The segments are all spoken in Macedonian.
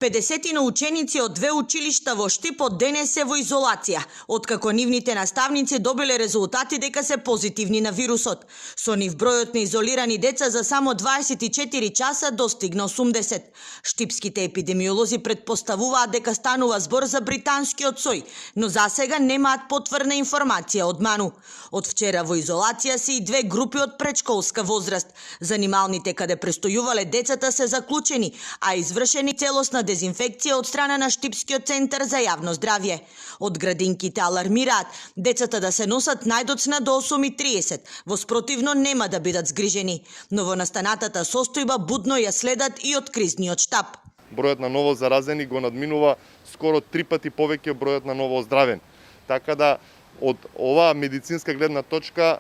50 ученици од 2 училишта во Штип од денес се во изолација, откако нивните наставници добиле резултати дека се позитивни на вирусот. Со нив бројот на изолирани деца за само 24 часа достигна 80. Штипските епидемиолози предпоставуваат дека станува збор за британскиот сој, но засега немаат потврдна информација од Ману. Од вчера во изолација се и 2 групи од предшколска возраст. Занималните каде престојувале децата се заклучени, а извршени целосна дезинфекција од страна на Штипскиот центар за јавно здравје. Од градинките алармираат децата да се носат најдоцна до 8:30, во спротивно нема да бидат згрижени. Новонастанатата состојба будно ја следат и од кризниот штаб. Бројот на ново заразени го надминува скоро 3 пати повеќе бројот на ново оздравени. Така да од оваа медицинска гледна точка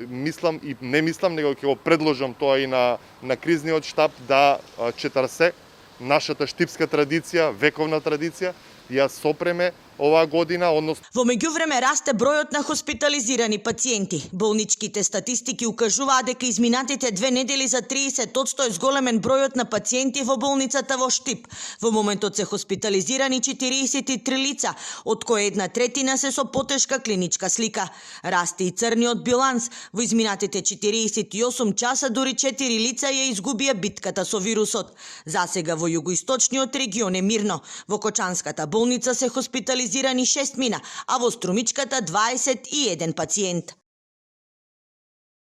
мислам и не мислам, него ќе го предложам тоа и на кризниот штаб да четарсе нашата штипска традиција, вековна традиција, ја сопреме оваа година, односно. Во меѓувреме расте бројот на хоспитализирани пациенти. Болничките статистики укажуваат дека изминатите 2 недели за 30% е зголемен бројот на пациенти во болницата во Штип. Во моментот се хоспитализирани 43 лица, од кои 1/3 се со потешка клиничка слика. Расте и црниот биланс. Во изминатите 48 часа дури 4 лица ја изгубија битката со вирусот. Засега во југоисточниот регион е мирно. Во Кочанската болница се хоспитализирани 6 мина, а во Струмичката 21 пациент.